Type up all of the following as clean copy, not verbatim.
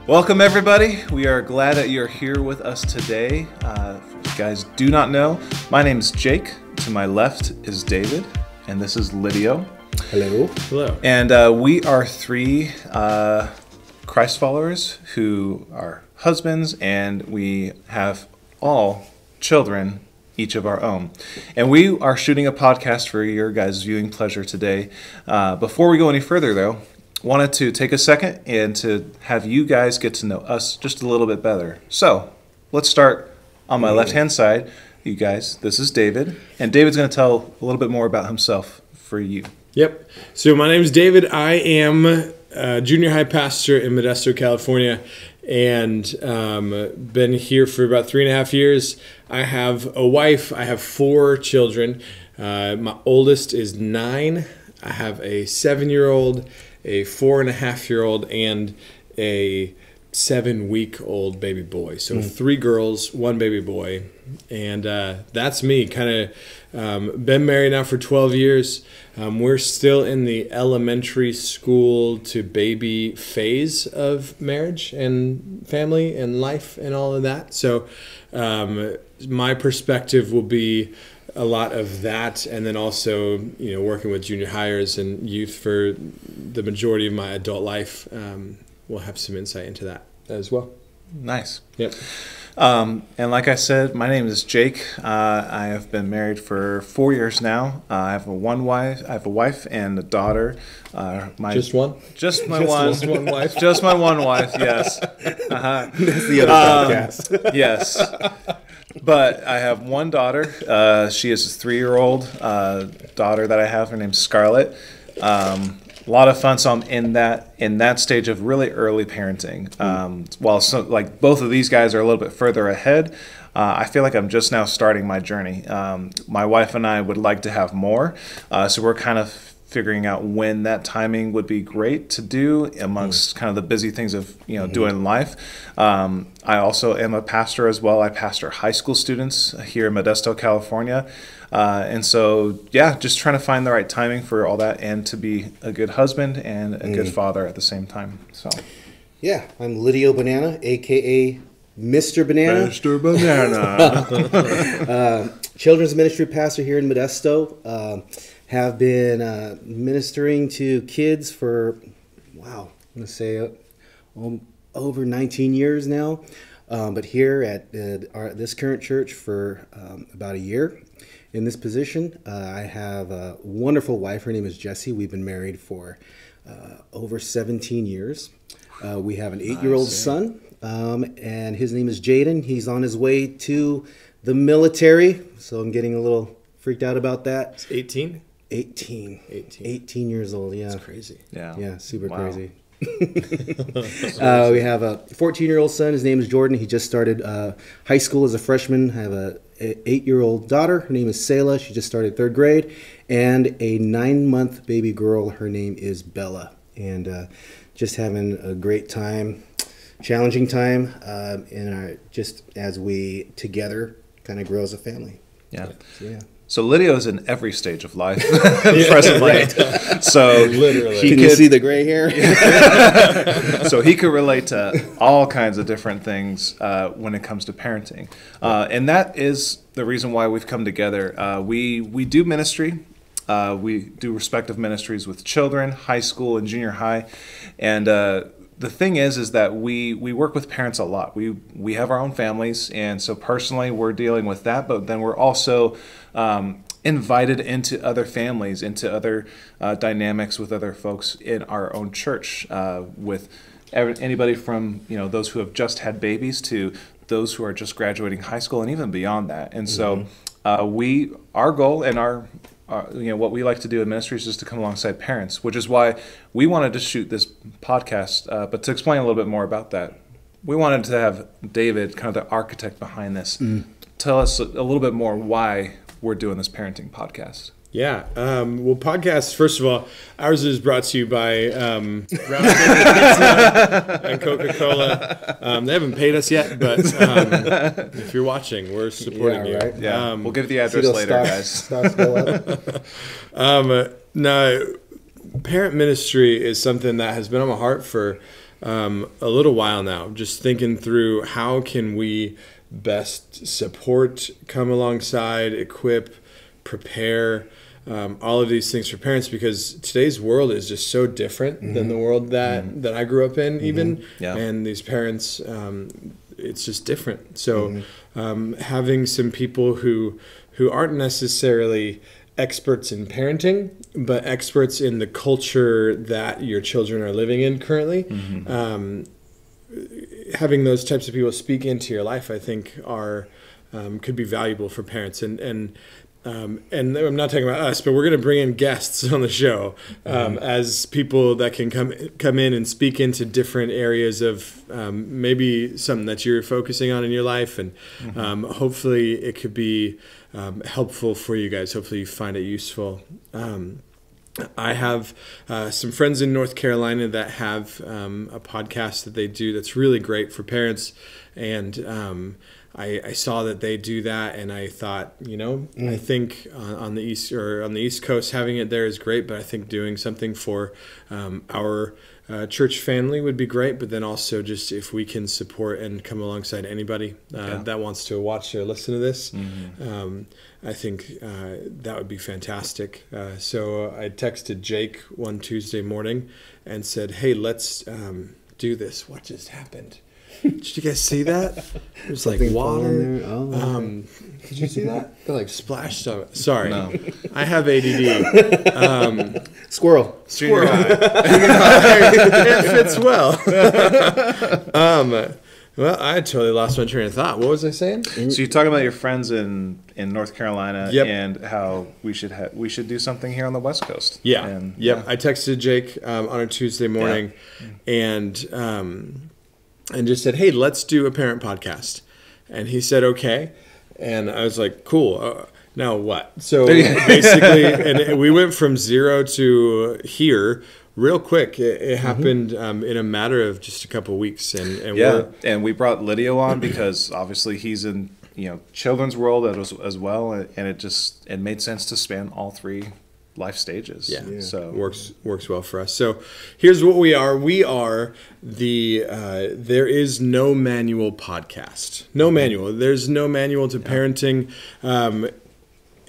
Welcome, everybody. We are glad that you're here with us today. If you guys do not know, my name is Jake. To my left is David, and this is Lydio. Hello. Hello. And we are three Christ followers who are husbands, and we have all children, each of our own. And we are shooting a podcast for your guys' viewing pleasure today. Before we go any further, though, wanted to take a second and to have you guys get to know us just a little bit better. So let's start on my left-hand side. You guys, this is David. And David's going to tell a little bit more about himself for you. Yep. So my name is David. I am a junior high pastor in Modesto, California, and been here for about 3.5 years. I have a wife. I have 4 children. My oldest is 9. I have a 7-year-old, a 4.5-year-old, and a 7-week-old baby boy. So 3 girls, 1 baby boy. And that's me. Kind of been married now for 12 years. We're still in the elementary school to baby phase of marriage and family and life and all of that. So my perspective will be a lot of that, and then also, you know, working with junior hires and youth for the majority of my adult life. We'll have some insight into that as well. Nice. Yep. And like I said, my name is Jake. I have been married for 4 years now. I have a wife and a daughter. Just one? Just my Just one. one wife? Just my one wife. Yes. Uh-huh. That's the other podcast. Yes. But I have one daughter. She is a 3-year-old daughter that I have. Her name's Scarlett. A lot of fun. So I'm in that stage of really early parenting. While like both of these guys are a little bit further ahead, I feel like I'm just now starting my journey. My wife and I would like to have more, so we're kind of figuring out when that timing would be great to do amongst kind of the busy things of doing life. I also am a pastor as well. I pastor high school students here in Modesto, California. And so, yeah, just trying to find the right timing for all that and to be a good husband and a good father at the same time. So, Yeah, I'm Lydio Banana, a.k.a. Mr. Banana. Mr. Banana. Children's ministry pastor here in Modesto. Have been ministering to kids for, I'm going to say over 19 years now. But here at this current church for about a year. In this position, I have a wonderful wife. Her name is Jessie. We've been married for over 17 years. We have an 8-year-old son, and his name is Jaden. He's on his way to the military, so I'm getting a little freaked out about that. It's 18? 18 years old, yeah. That's crazy. Yeah, super Wow. crazy. We have a 14-year-old son. His name is Jordan. He just started high school as a freshman. I have a 8-year-old daughter. Her name is Selah. She just started 3rd grade. And a 9-month baby girl. Her name is Bella. And just having a great time, challenging time, just as we together kind of grow as a family. Yeah. Yeah. So Lydio is in every stage of life presently. So Literally. Can you see the gray hair? So he could relate to all kinds of different things when it comes to parenting. And that is the reason why we've come together. We do ministry. We do respective ministries with children, high school and junior high. And the thing is that we work with parents a lot. We have our own families, and so personally we're dealing with that, but then we're also invited into other families, into other dynamics with other folks in our own church, with anybody from those who have just had babies to those who are just graduating high school and even beyond that. And so our goal and our what we like to do in ministry is just to come alongside parents, which is why we wanted to shoot this podcast. But to explain a little bit more about that, we wanted to have David, kind of the architect behind this, tell us a little bit more why we're doing this parenting podcast. Yeah. Well, podcasts, first of all, ours is brought to you by Brown Sugar Pizza and Coca-Cola. They haven't paid us yet, but if you're watching, we're supporting you. Right. Yeah, we'll give the address later, guys. Stocks go up. No, parent ministry is something that has been on my heart for a little while now, just thinking through how can we best support, come alongside, equip, prepare, all of these things for parents, because today's world is just so different than the world that I grew up in, even. Yeah. And these parents, it's just different. So having some people who aren't necessarily experts in parenting, but experts in the culture that your children are living in currently, having those types of people speak into your life, I think are could be valuable for parents. And I'm not talking about us, but we're going to bring in guests on the show as people that can come in and speak into different areas of maybe something that you're focusing on in your life, and hopefully it could be helpful for you guys. Hopefully you find it useful. I have some friends in North Carolina that have a podcast that they do that's really great for parents, and I saw that they do that, and I thought, I think on the East Coast having it there is great, but I think doing something for our church family would be great. But then also just if we can support and come alongside anybody that wants to watch or listen to this, I think that would be fantastic. So I texted Jake one Tuesday morning and said, "Hey, let's do this." What just happened? Did you guys see that? There's like water. Oh, did you see that? It like splashed on it. Sorry, no. I have ADD. Squirrel. It fits well. Well, I totally lost my train of thought. What was I saying? So you're talking about your friends in North Carolina, Yep. and how we should do something here on the West Coast. Yeah. And, Yep. I texted Jake on a Tuesday morning, and just said, "Hey, let's do a parent podcast." And he said, "Okay." And I was like, "Cool. Now what?" So basically, and we went from 0 to here real quick. It happened in a matter of just a couple of weeks. And we brought Lydio on because obviously he's in children's world as well, and it made sense to span all three life stages. Yeah. So works well for us. So here's what we are. We are the There Is No Manual podcast. No manual. There's no manual to parenting.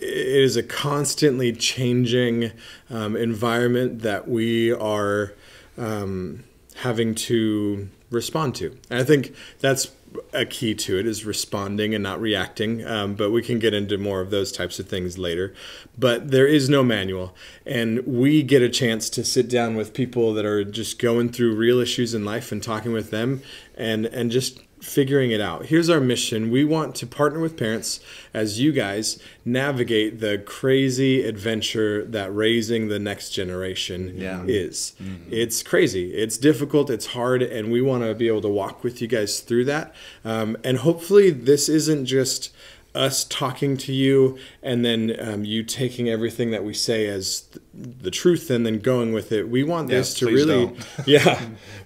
It is a constantly changing environment that we are having to respond to. And I think that's a key to it, is responding and not reacting. But we can get into more of those types of things later. But there is no manual. And we get a chance to sit down with people that are just going through real issues in life and talking with them and just figuring it out. Here's our mission. We want to partner with parents as you guys navigate the crazy adventure that raising the next generation is. It's crazy. It's difficult. It's hard. And we want to be able to walk with you guys through that. And hopefully this isn't just us talking to you and then you taking everything that we say as the truth and then going with it. We want this to really,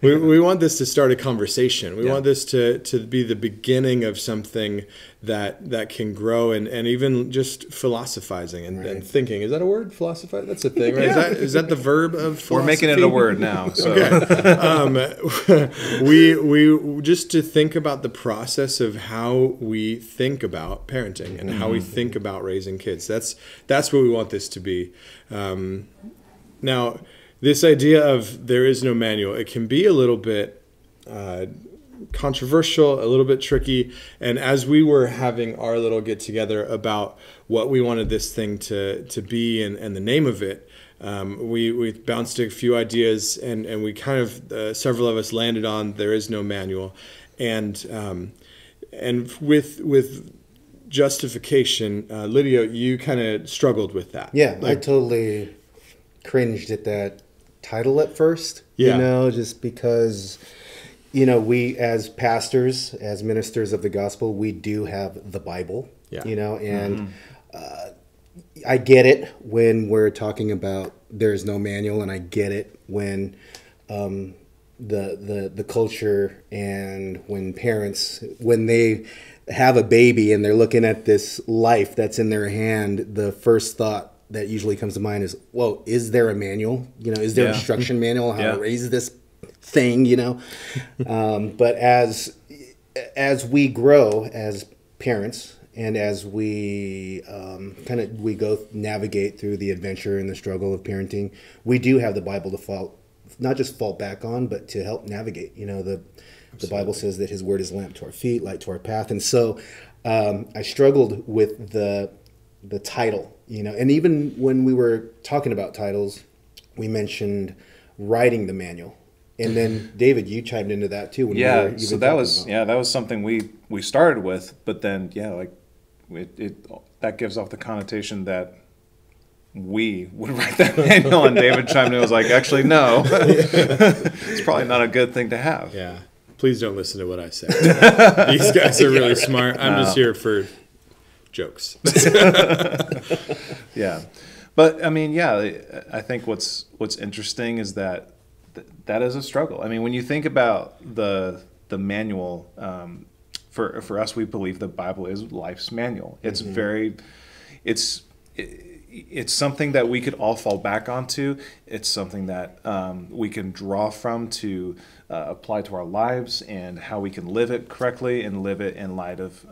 we want this to start a conversation. We want this to be the beginning of something that can grow and even just philosophizing and thinking. Is that a word? Philosophize? That's a thing, right? Is that the verb of philosophy? We're making it a word now. So. Okay. We just to think about the process of how we think about parenting and how we think about raising kids. That's what we want this to be. Now, this idea of there is no manual, it can be a little bit controversial, a little bit tricky. And as we were having our little get together about what we wanted this thing to be and the name of it, we bounced a few ideas and we kind of several of us landed on there is no manual, and with justification, Lydio, you kind of struggled with that. Yeah, I totally cringed at that title at first. Yeah. Just because we as pastors, as ministers of the gospel, we do have the Bible. Yeah. And I get it when we're talking about there's no manual, and I get it when the culture and when parents, when they have a baby and they're looking at this life that's in their hand, the first thought that usually comes to mind is, whoa, is there a manual? Is there an instruction manual on how to raise this thing, but as we grow as parents and as we we go navigate through the adventure and the struggle of parenting, we do have the Bible to not just fall back on, but to help navigate. The Bible says that His Word is lamp to our feet, light to our path, and so I struggled with the title, and even when we were talking about titles, we mentioned writing the manual. And then David, you chimed into that too. When we were even so that was something we started with, but then that gives off the connotation that we would write that manual, and David chimed in and was like, actually, no, it's probably not a good thing to have. Yeah, please don't listen to what I say. These guys are really smart. I'm just here for jokes. Yeah, but I mean, I think what's interesting is that is a struggle. I mean, when you think about the manual, for us, we believe the Bible is life's manual. It's it's something that we could all fall back onto. It's something that we can draw from to apply to our lives and how we can live it correctly and live it in light of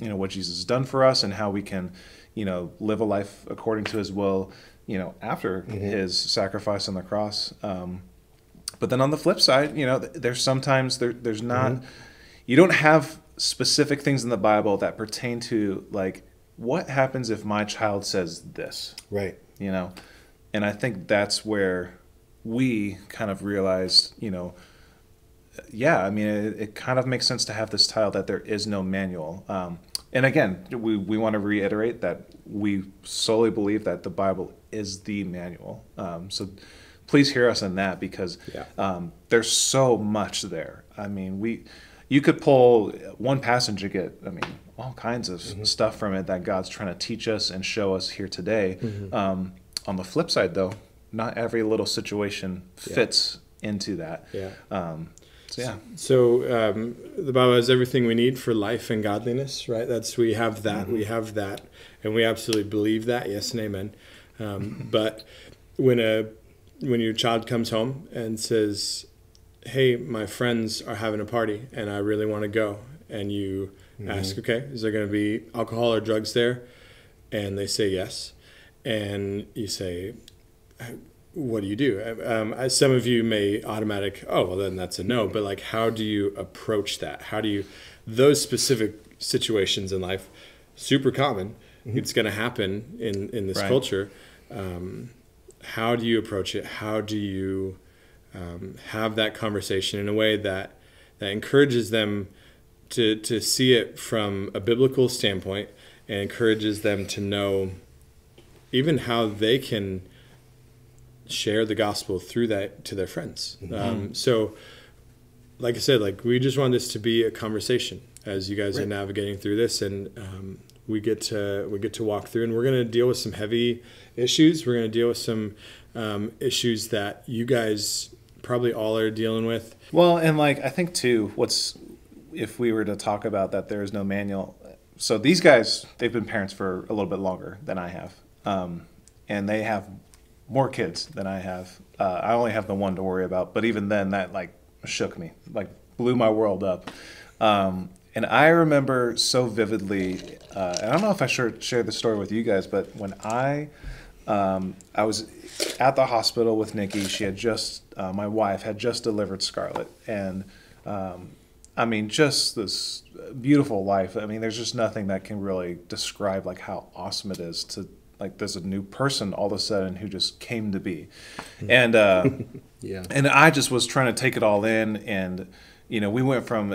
what Jesus has done for us, and how we can live a life according to His will after His sacrifice on the cross. But then on the flip side, there's sometimes there's not, you don't have specific things in the Bible that pertain to, like, what happens if my child says this? Right. And I think that's where we kind of realized, I mean, it kind of makes sense to have this title that there is no manual. And again, we want to reiterate that we solely believe that the Bible is the manual. So please hear us in that, because there's so much there. I mean, you could pull one passage and get, all kinds of stuff from it that God's trying to teach us and show us here today. On the flip side, though, not every little situation fits into that. So the Bible has everything we need for life and godliness, right? We have that, and we absolutely believe that. Yes and amen. But when your child comes home and says, hey, my friends are having a party and I really want to go, and you ask, okay, is there going to be alcohol or drugs there? And they say yes. And you say, what do you do? Some of you may then that's a no. But like, how do you approach that? Those specific situations in life, super common. It's going to happen in this culture. How do you approach it? How do you have that conversation in a way that encourages them to see it from a biblical standpoint, and encourages them to know even how they can share the gospel through that to their friends. So like I said, we just want this to be a conversation as you guys are navigating through this, and we get to walk through, and we're going to deal with some heavy issues. We're going to deal with some issues that you guys probably all are dealing with. Well, and I think too, if we were to talk about that there is no manual. So these guys, they've been parents for a little bit longer than I have. And they have more kids than I have. I only have the one to worry about, but even then that shook me, blew my world up. And I remember so vividly, and I don't know if I shared the story with you guys, but when I was at the hospital with Nikki, she had my wife had just delivered Scarlett, and just this beautiful life. There's just nothing that can really describe how awesome it is to there's a new person all of a sudden who just came to be, and and I just was trying to take it all in, and we went from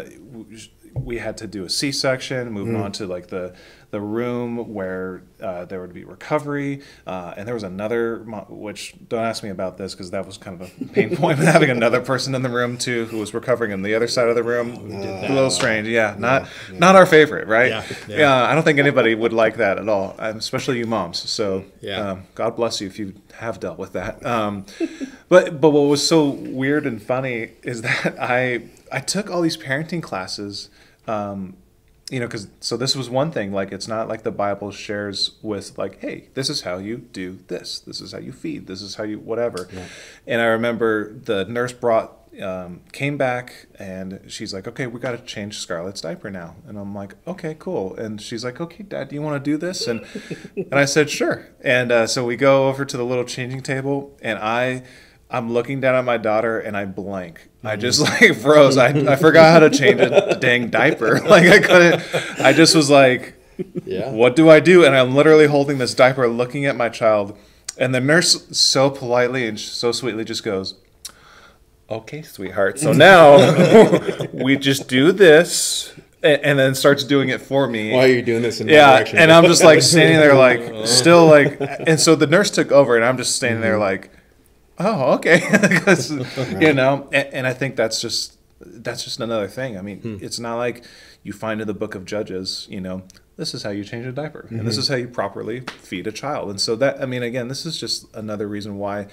we had to do a C-section, moving on to the room where there would be recovery, and there was another, which don't ask me about this because that was kind of a pain point, but having another person in the room too who was recovering on the other side of the room, a little strange. Not our favorite, right? I don't think anybody would like that at all, especially you moms. So God bless you if you have dealt with that. But what was so weird and funny is that I took all these parenting classes, because so this was one thing. It's not like the Bible shares with hey, this is how you do this. This is how you feed. This is how you whatever. Yeah. And I remember the nurse brought came back and she's like, okay, we got to change Scarlett's diaper now. And I'm like, okay, cool. And she's like, okay, Dad, do you want to do this? And I said, sure. And so we go over to the little changing table, and I'm looking down at my daughter and I blank. I just like froze. I forgot how to change a dang diaper. Like I couldn't. I just was like, what do I do? And I'm literally holding this diaper, looking at my child, and the nurse so politely and so sweetly just goes, okay, sweetheart. So now we just do this, and then starts doing it for me. While you're doing this in my yeah, direction. and I'm just like standing there, like still like, and so the nurse took over, and I'm just standing there like, oh, okay, because you know, and I think that's just another thing. I mean, it's not like you find in the book of Judges, you know, this is how you change a diaper, and this is how you properly feed a child. And so that, I mean, again, this is just another reason why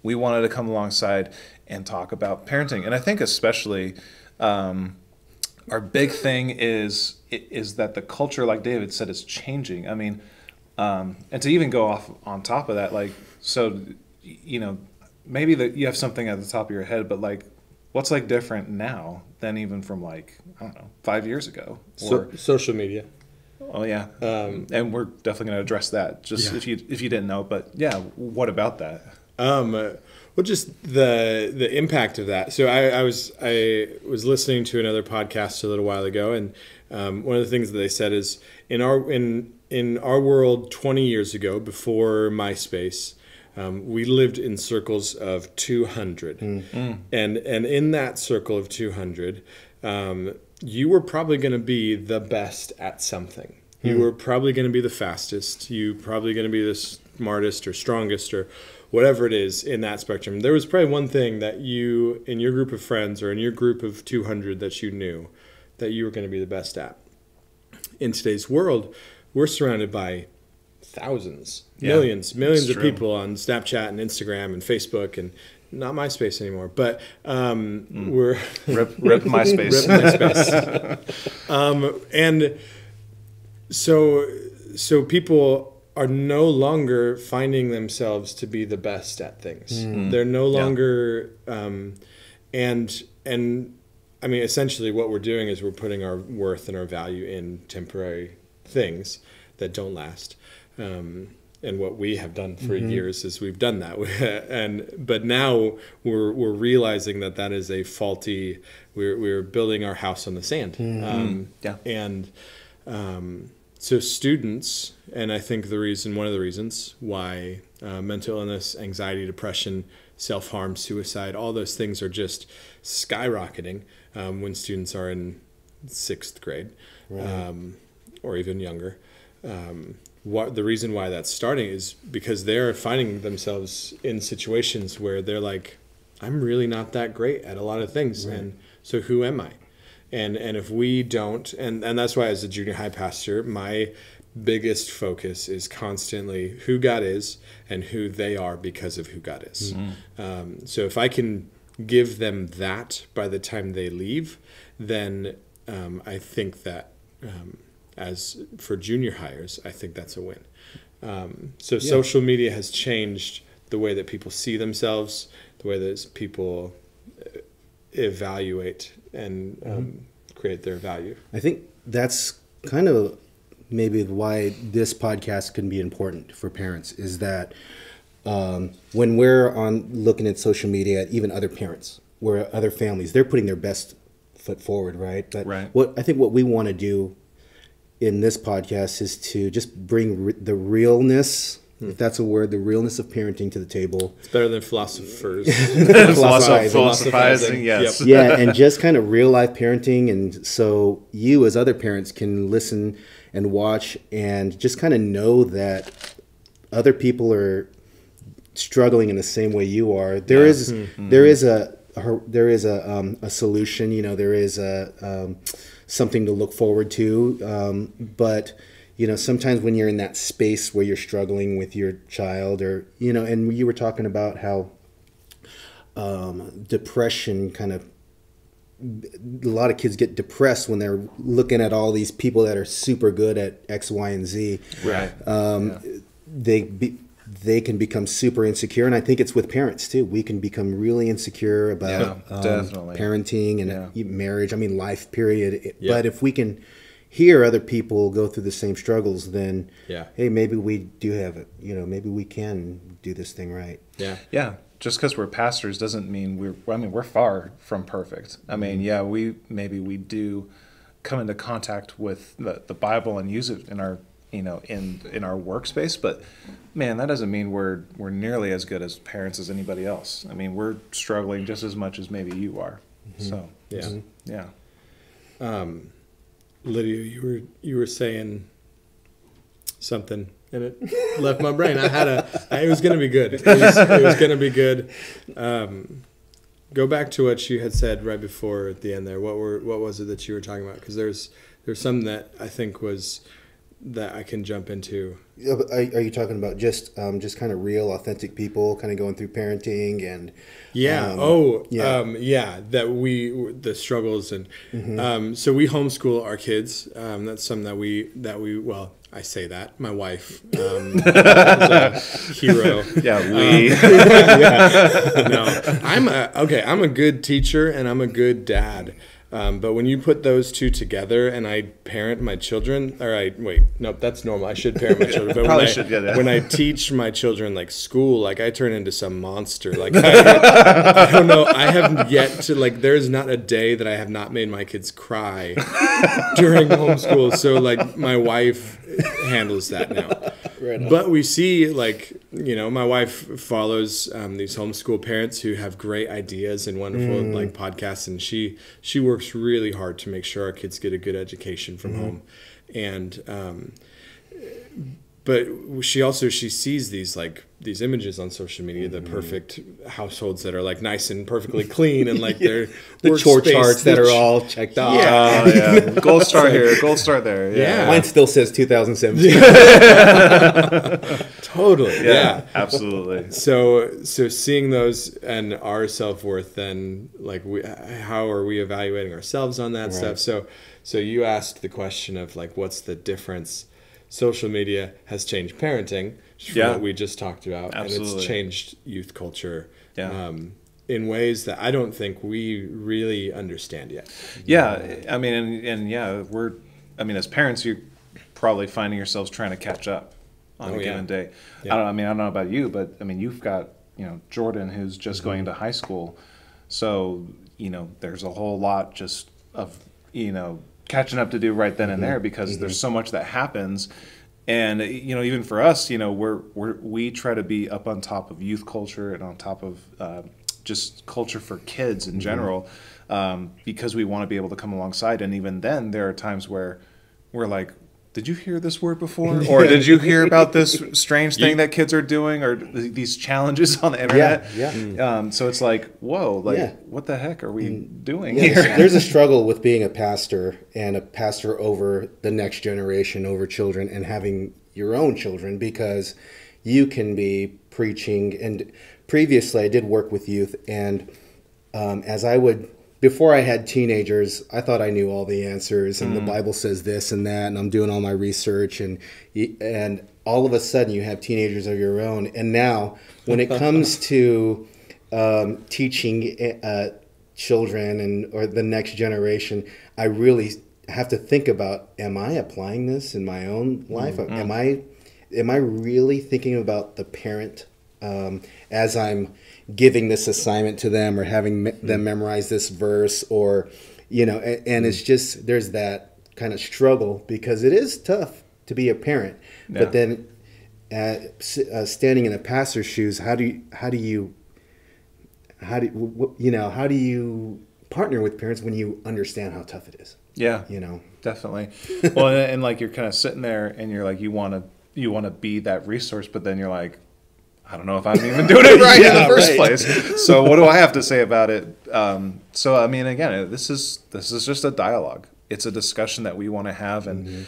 we wanted to come alongside and talk about parenting. And I think especially our big thing is that the culture, like David said, is changing. I mean, and to even go off on top of that, like, so, you know, maybe that you have something at the top of your head, but like, what's like different now than even from like, I don't know, 5 years ago? Or, Social media. oh yeah, and we're definitely going to address that. Just if you didn't know, but yeah, what about that? Well, just the impact of that. So I was listening to another podcast a little while ago, and one of the things that they said is in our world 20 years ago, before MySpace, we lived in circles of 200, and in that circle of 200, you were probably going to be the best at something. You were probably going to be the fastest. You probably going to be the smartest or strongest or whatever it is in that spectrum. There was probably one thing that you, in your group of friends or in your group of 200 that you knew that you were going to be the best at. In today's world, we're surrounded by thousands, millions of people on Snapchat and Instagram and Facebook and not MySpace anymore, but we're Rip MySpace. And so people are no longer finding themselves to be the best at things. They're no longer, and I mean, essentially what we're doing is we're putting our worth and our value in temporary things that don't last. And what we have done for years is we've done that. But now we're realizing that is a faulty, we're building our house on the sand. So students, and I think one of the reasons why mental illness, anxiety, depression, self-harm, suicide, all those things are just skyrocketing when students are in 6th grade, or even younger. The reason why that's starting is because they're finding themselves in situations where they're like, I'm really not that great at a lot of things, and so who am I? And if we don't, and that's why as a junior high pastor, my biggest focus is constantly who God is and who they are because of who God is. So if I can give them that by the time they leave, then I think that as for junior hires, I think that's a win. Social media has changed the way that people see themselves, the way that people evaluate and create their value. I think that's kind of maybe why this podcast can be important for parents, is that when we're looking at social media, even other parents, where other families, they're putting their best foot forward, right? But what we want to do in this podcast is to just bring the realness, if that's a word, the realness of parenting to the table. It's better than philosophers. Philosophizing, yes. Yep. Yeah, and just kind of real life parenting. And so you as other parents can listen and watch and just kind of know that other people are struggling in the same way you are. There is a solution, you know, there is something to look forward to. But, you know, sometimes when you're in that space where you're struggling with your child, or, you know, and you were talking about how depression kind of, a lot of kids get depressed when they're looking at all these people that are super good at X, Y, and Z. Right. they can become super insecure. And I think it's with parents too. We can become really insecure about definitely. parenting and marriage. I mean, life period. Yeah. But if we can hear other people go through the same struggles, then hey, maybe we do have it. Maybe we can do this thing right. Yeah. Yeah. Just because we're pastors doesn't mean we're far from perfect. I mean, we do come into contact with the Bible and use it in our in our workspace, but man, that doesn't mean we're nearly as good as parents as anybody else. I mean, we're struggling just as much as maybe you are. So yeah. Lydia, you were saying something and it left my brain. It was gonna be good. It was gonna be good. Go back to what you had said right before at the end there. What was it that you were talking about? Because there's something that I think was that I can jump into. Are you talking about just kind of real, authentic people kind of going through parenting and the struggles and so we homeschool our kids. That's something that we well, I say that my wife is a hero. No, I'm a good teacher and I'm a good dad. But when you put those two together and I parent my children, that's normal. I should parent my children. But when I teach my children like school, like I turn into some monster. Like I don't know. I have yet to there's not a day that I have not made my kids cry during homeschool. So like my wife handles that now. Right. But we see my wife follows these homeschool parents who have great ideas and wonderful podcasts, and she works really hard to make sure our kids get a good education from home, and but she sees these images on social media, the perfect households that are nice and perfectly clean and their the chore charts that are all checked off. Gold star here, gold star there. Yeah. Mine still says 2017. Totally. Yeah, absolutely. So seeing those and our self-worth, then how are we evaluating ourselves on that stuff? So you asked the question of what's the difference? Social media has changed parenting, from what we just talked about, absolutely. And it's changed youth culture in ways that I don't think we really understand yet. Yeah, I mean, as parents, you're probably finding yourselves trying to catch up on a given day. Yeah. I don't know about you, but I mean, you've got Jordan who's just going into high school, so there's a whole lot just of catching up to do right then and there because there's so much that happens. And even for us, we try to be up on top of youth culture and on top of just culture for kids in general, because we want to be able to come alongside. And even then, there are times where we're like, did you hear this word before? Or did you hear about this strange thing that kids are doing, or these challenges on the internet? Yeah. So it's like, whoa, what the heck are we doing here? There's a struggle with being a pastor and a pastor over the next generation, over children, and having your own children, because you can be preaching. And previously, I did work with youth, and before I had teenagers, I thought I knew all the answers, and the Bible says this and that, and I'm doing all my research, and all of a sudden you have teenagers of your own. And now, when it comes to teaching children or the next generation, I really have to think about: am I applying this in my own life? Am I really thinking about the parent as I'm giving this assignment to them, or having them memorize this verse, or and it's just, there's that kind of struggle, because it is tough to be a parent. But then standing in a pastor's shoes, how do you partner with parents when you understand how tough it is? Definitely. Well, and you're kind of sitting there and you're like, you want to be that resource, but then you're like, I don't know if I'm even doing it right in the first place. So what do I have to say about it? So I mean, again, this is just a dialogue. It's a discussion that we want to have, and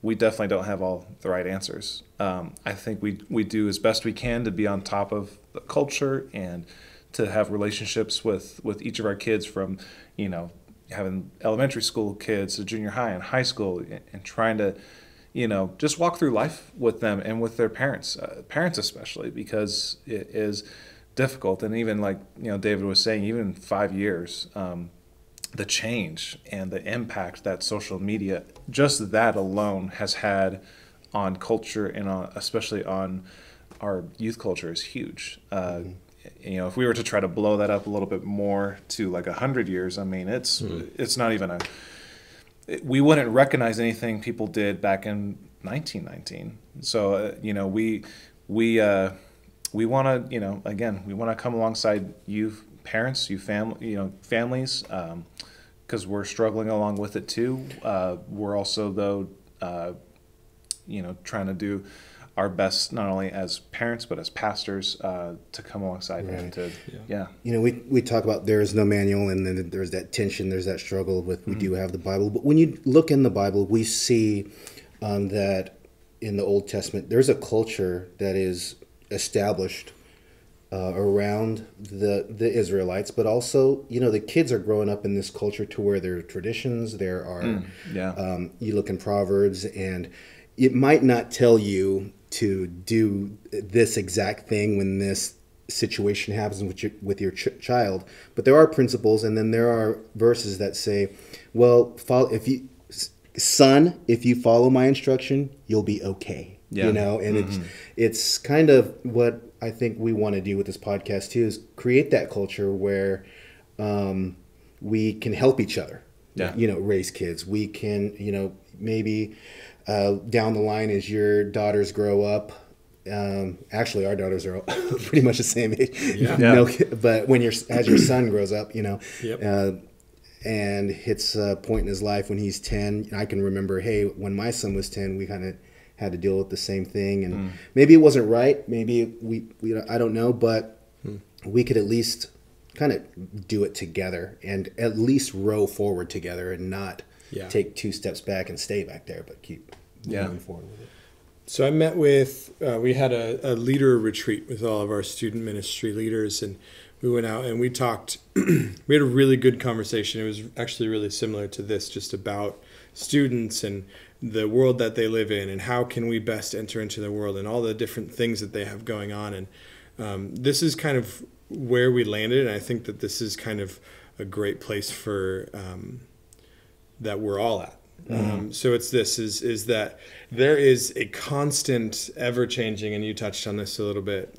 we definitely don't have all the right answers. I think we do as best we can to be on top of the culture and to have relationships with each of our kids, from having elementary school kids to junior high and high school, and trying to just walk through life with them and with their parents, parents especially, because it is difficult. And even like, David was saying, even in 5 years, the change and the impact that social media, just that alone, has had on culture and especially on our youth culture is huge. If we were to try to blow that up a little bit more to like 100 years, I mean, it's not even we wouldn't recognize anything people did back in 1919. So, we want to, again, we want to come alongside you parents, families, because we're struggling along with it too. We're also, though, trying to do our best, not only as parents, but as pastors, to come alongside and to, we talk about there is no manual, and then there's that tension, there's that struggle with, we do have the Bible. But when you look in the Bible, we see that in the Old Testament, there's a culture that is established around the Israelites, but also, the kids are growing up in this culture to where there are traditions, there are, you look in Proverbs, and it might not tell you to do this exact thing when this situation happens with your child, but there are principles, and then there are verses that say, well, if you follow my instruction, you'll be okay. And it's kind of what I think we want to do with this podcast too, is create that culture where we can help each other, raise kids. We can, maybe down the line as your daughters grow up, actually our daughters are pretty much the same age, but as your son grows up, and hits a point in his life when he's 10, I can remember, hey, when my son was 10, we kind of had to deal with the same thing, and maybe it wasn't right, maybe we I don't know, but we could at least kind of do it together and at least row forward together and not take 2 steps back and stay back there, but keep moving forward with it. So I met with, we had a leader retreat with all of our student ministry leaders, and we went out and we talked, we had a really good conversation. It was actually really similar to this, just about students and the world that they live in, and how can we best enter into the world, and all the different things that they have going on. And this is kind of where we landed, and I think that this is kind of a great place for that we're all at. So it's this, is that there is a constant, ever-changing, and you touched on this a little bit,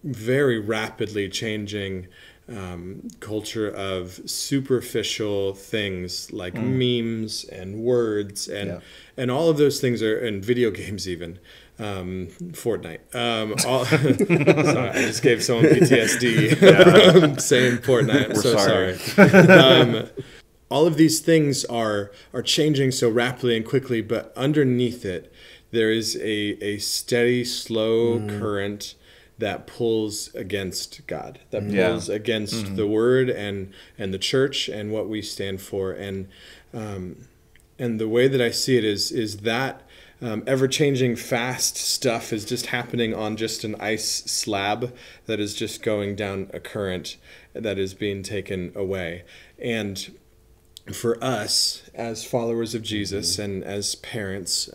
very rapidly changing culture of superficial things like memes and words and all of those things are, and video games even, Fortnite. Sorry, I just gave someone PTSD saying Fortnite. I'm so sorry. All of these things are changing so rapidly and quickly, but underneath it, there is a steady, slow current that pulls against God, that pulls against the Word and the church and what we stand for. And the way that I see it is that ever-changing, fast stuff is just happening on just an ice slab that is just going down a current that is being taken away. And for us, as followers of Jesus and as parents,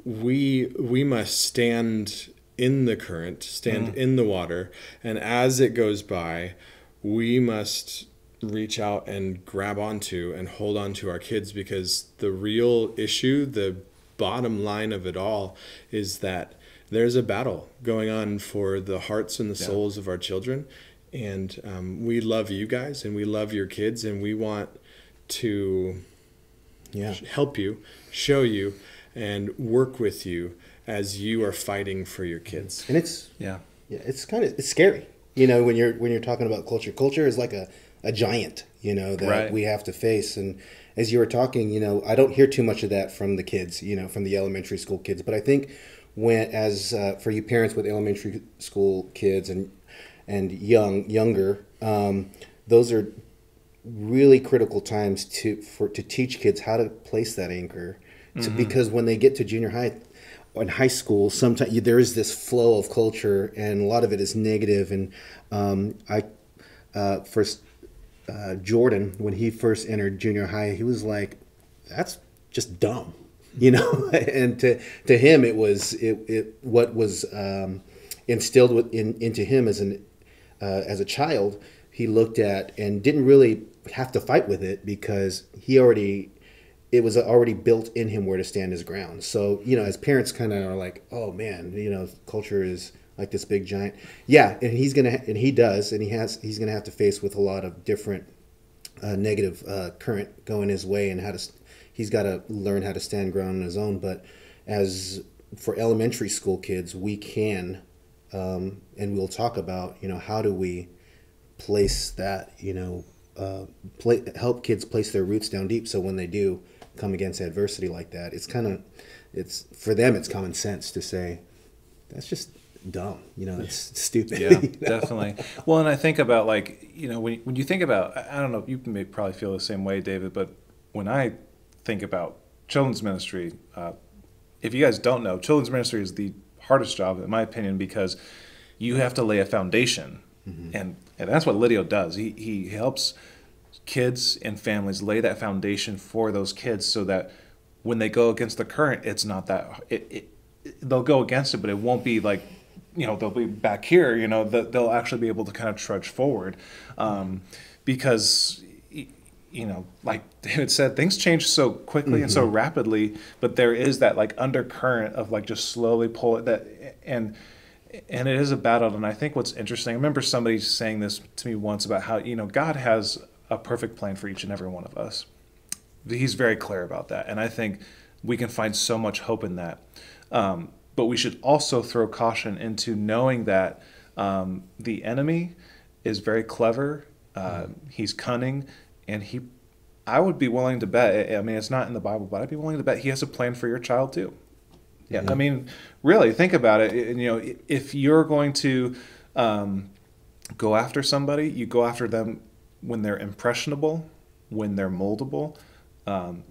we must stand in the current, stand in the water, and as it goes by, we must reach out and grab onto and hold on to our kids, because the real issue, the bottom line of it all, is that there's a battle going on for the hearts and the souls of our children, and we love you guys and we love your kids, and we want to help you, show you, and work with you as you are fighting for your kids. And it's it's scary, when you're talking about culture. Culture is like a giant, that we have to face. And as you were talking, I don't hear too much of that from the kids, from the elementary school kids. But I think for you parents with elementary school kids and younger, those are really critical times to teach kids how to place that anchor, because when they get to junior high in high school, sometimes there is this flow of culture, and a lot of it is negative. And Jordan, when he first entered junior high, he was like, "That's just dumb," you know. And to him, it was what was instilled into him as a child. He looked at and didn't really have to fight with it because it was already built in him where to stand his ground. So, you know, as parents kind of are like, oh man, you know, culture is like this big giant. Yeah, and he's gonna he's gonna have to face with a lot of different negative current going his way, and he's got to learn how to stand ground on his own. But as for elementary school kids, we can, and we'll talk about, you know, how do we place that, you know, help kids place their roots down deep, so when they do come against adversity like that, it's for them, it's common sense to say that's just dumb, you know, it's stupid. Yeah, you know? definitely. Well, and I think about, like, you know, when you think about, I don't know, you may probably feel the same way, David, but when I think about children's ministry, if you guys don't know, children's ministry is the hardest job, in my opinion, because you have to lay a foundation. And that's what Lidio does. He helps kids and families lay that foundation for those kids, so that when they go against the current, it's not that they'll go against it, but it won't be like, you know, they'll be back here. You know, they'll actually be able to kind of trudge forward, because, you know, like David said, things change so quickly and so rapidly. But there is that like undercurrent of like just slowly pull it and it is a battle. And I think what's interesting, I remember somebody saying this to me once about how, you know, God has a perfect plan for each and every one of us. He's very clear about that. And I think we can find so much hope in that. But we should also throw caution into knowing that the enemy is very clever. He's cunning. And I would be willing to bet, I mean, it's not in the Bible, but I'd be willing to bet he has a plan for your child too. Yeah, I mean, really, think about it. You know, if you're going to go after somebody, you go after them when they're impressionable, when they're moldable,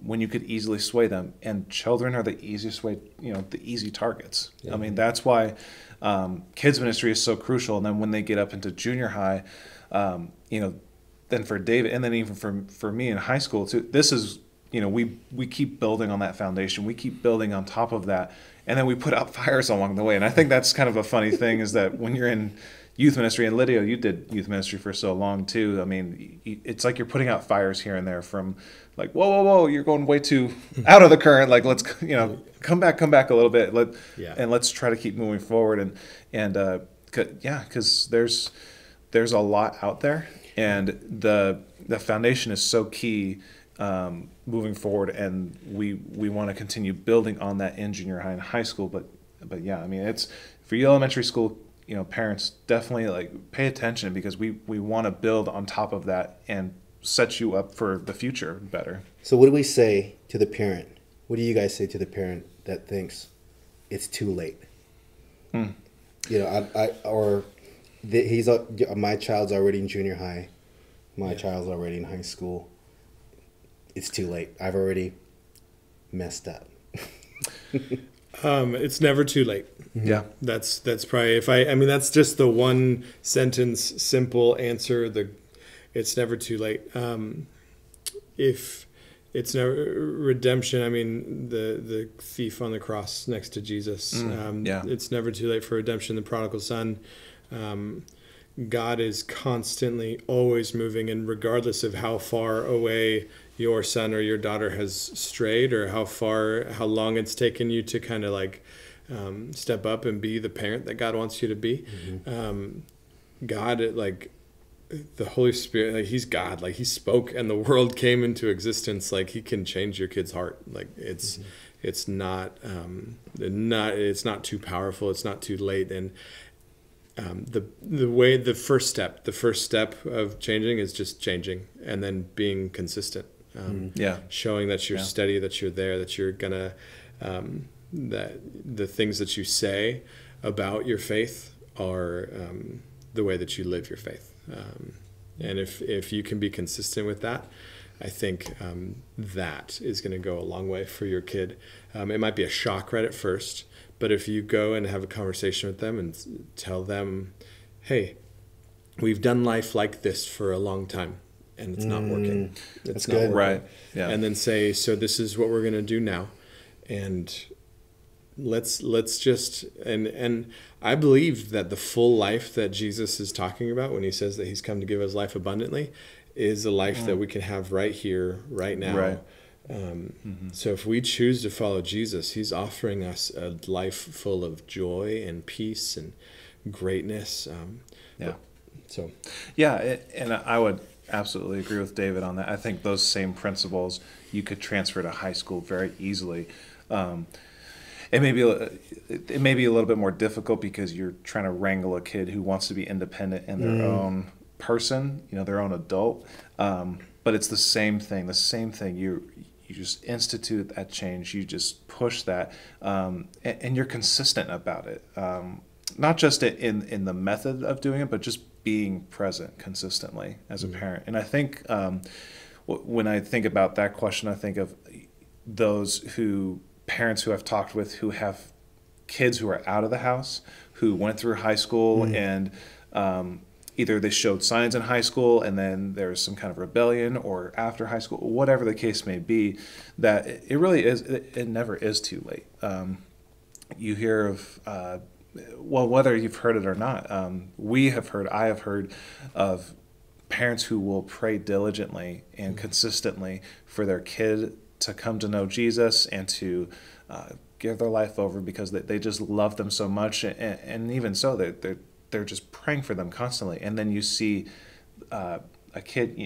when you could easily sway them. And children are the easiest way, you know, the easy targets. Yeah. I mean, that's why kids ministry is so crucial. And then when they get up into junior high, you know, then for David, and then even for me in high school too, this is, you know, we keep building on that foundation. We keep building on top of that. And then we put out fires along the way. And I think that's kind of a funny thing, is that when you're in youth ministry, and Lidio, you did youth ministry for so long too. I mean, it's like you're putting out fires here and there from like, whoa, you're going way too out of the current. Like, let's, you know, come back a little bit. And let's try to keep moving forward. Because there's a lot out there, and the foundation is so key moving forward, and we want to continue building on that in junior high and high school. But yeah, I mean, it's for you elementary school, you know, parents, definitely like pay attention, because we want to build on top of that and set you up for the future better. So what do we say to the parent? What do you guys say to the parent that thinks it's too late? You know, my child's already in junior high, my child's already in high school. It's too late. I've already messed up. It's never too late. Yeah, that's probably, I mean, that's just the one sentence, simple answer. It's never too late. If it's never redemption, I mean, the thief on the cross next to Jesus. It's never too late for redemption. The prodigal son. God is constantly always moving, and regardless of how far away your son or your daughter has strayed, or how long it's taken you to kind of like step up and be the parent that God wants you to be. God, like the Holy Spirit, like he's God, like he spoke and the world came into existence. Like he can change your kid's heart. Like it's not too powerful. It's not too late. And the first step of changing is just changing, and then being consistent. Showing that you're steady, that you're there, that you're gonna, that the things that you say about your faith are the way that you live your faith. And if you can be consistent with that, I think that is going to go a long way for your kid. It might be a shock right at first, but if you go and have a conversation with them and tell them, hey, we've done life like this for a long time, and it's not working. That's good. Right. Yeah. And then say, so this is what we're going to do now. and let's just and I believe that the full life that Jesus is talking about when he says that he's come to give us life abundantly is a life that we can have right here, right now. Right. So if we choose to follow Jesus, he's offering us a life full of joy and peace and greatness. And I would absolutely agree with David on that. I think those same principles you could transfer to high school very easily. It may be a little bit more difficult because you're trying to wrangle a kid who wants to be independent in their own person, their own adult. But it's the same thing. You just institute that change. You just push that, and you're consistent about it. Not just in the method of doing it, but just being present consistently as a parent. And I think when I think about that question, I think of those parents who I've talked with who have kids who are out of the house, who went through high school and either they showed signs in high school and then there's some kind of rebellion, or after high school, whatever the case may be, that it really is, it never is too late. You hear of, whether you've heard it or not, I have heard of parents who will pray diligently and consistently for their kid to come to know Jesus and to give their life over because they just love them so much, and even so they're just praying for them constantly. And then you see a kid,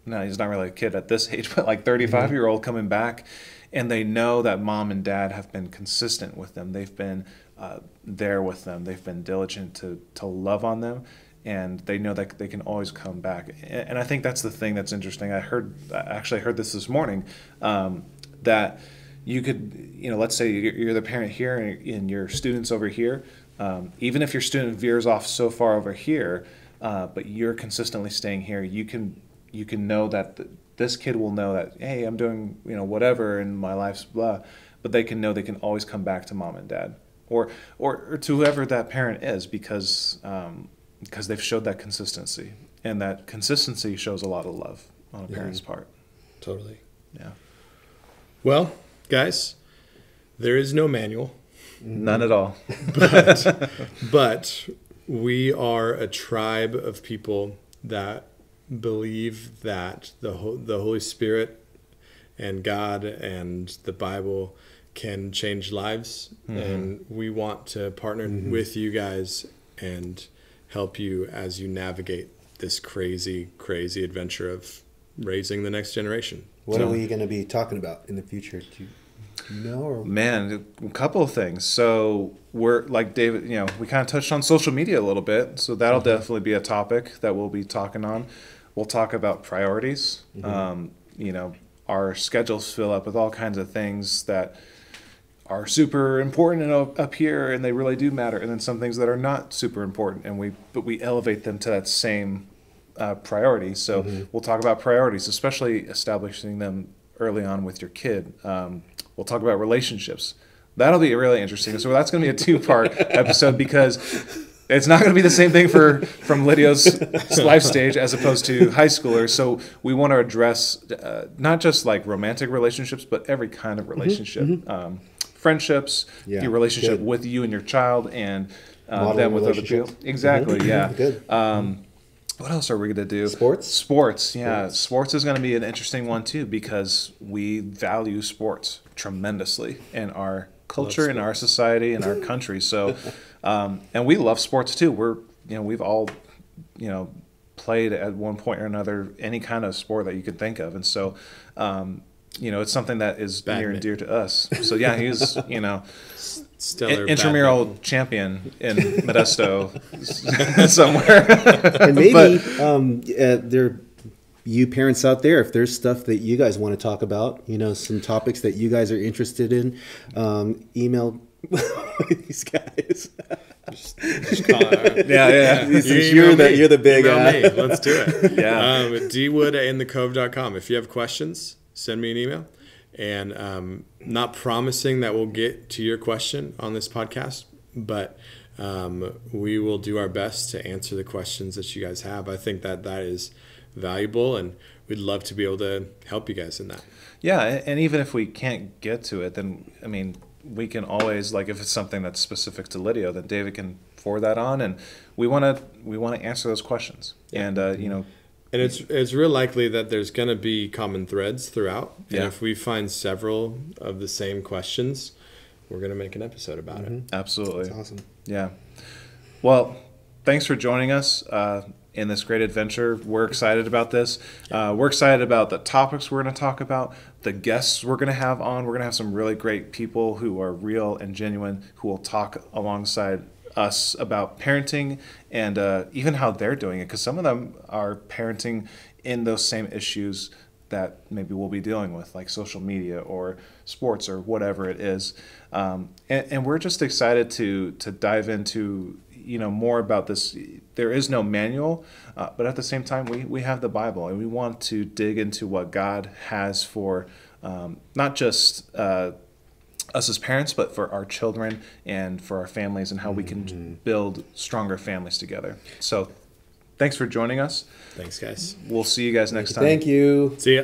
no, he's not really a kid at this age, but like 35-year-old coming back, and they know that mom and dad have been consistent with them. They've been there with them. They've been diligent to love on them, and they know that they can always come back. And I think that's the thing that's interesting. I actually heard this morning, that you could, let's say you're the parent here and your student's over here. Even if your student veers off so far over here, but you're consistently staying here, you can know that this kid will know that, hey, I'm doing whatever in my life's blah, but they can know they can always come back to mom and dad, or to whoever that parent is, because they've showed that consistency, and that consistency shows a lot of love on a parent's part. Totally. Yeah. Well, guys, there is no manual. None at all. But we are a tribe of people that believe that the Holy Spirit and God and the Bible can change lives. And we want to partner with you guys and help you as you navigate this crazy, crazy adventure of raising the next generation. What are we going to be talking about in the future? Man, a couple of things. So we're like David, we kind of touched on social media a little bit. So that'll definitely be a topic that we'll be talking on. We'll talk about priorities. Our schedules fill up with all kinds of things that are super important up here, and they really do matter. And then some things that are not super important, but we elevate them to that same priority. So we'll talk about priorities, especially establishing them early on with your kid. We'll talk about relationships. That'll be really interesting. So that's going to be a 2-part episode, because it's not going to be the same thing from Lydia's life stage as opposed to high schoolers. So we want to address not just like romantic relationships, but every kind of relationship. Friendships, your relationship with you and your child, and them with other people. Exactly, yeah. Good. What else are we going to do? Sports, yeah. Sports is going to be an interesting one too, because we value sports tremendously in our culture, in our society, in our country. So, and we love sports too. We've all, played at one point or another any kind of sport that you could think of, and so, it's something that is near and dear to us. So yeah, he's stellar intramural champion in Modesto somewhere. And maybe there, you parents out there, if there's stuff that you guys want to talk about, some topics that you guys are interested in, email these guys. Just call it. Yeah. You're the big guy. Let's do it. Yeah. dwood@inthecove.com. If you have questions, send me an email. And not promising that we'll get to your question on this podcast, but we will do our best to answer the questions that you guys have. I think that is valuable, and we'd love to be able to help you guys in that. Yeah, and even if we can't get to it, then I mean, we can always, like, if it's something that's specific to Lydio, then David can forward that on, and we want to answer those questions. And you know, and it's real likely that there's going to be common threads throughout. And Yeah. if we find several of the same questions, we're going to make an episode about it. absolutely, That's awesome. yeah. Well, thanks for joining us in this great adventure. We're excited about this. We're excited about the topics we're going to talk about, the guests we're going to have on. We're going to have some really great people who are real and genuine, who will talk alongside us about parenting and even how they're doing it, because some of them are parenting in those same issues that maybe we'll be dealing with, like social media or sports or whatever it is. And we're just excited to dive into, you know, more about this. There is no manual, but at the same time, we have the Bible, and we want to dig into what God has for not just us as parents, but for our children and for our families, and how we can build stronger families together. So thanks for joining us. Thanks, guys. We'll see you guys next time. Thank you. See ya.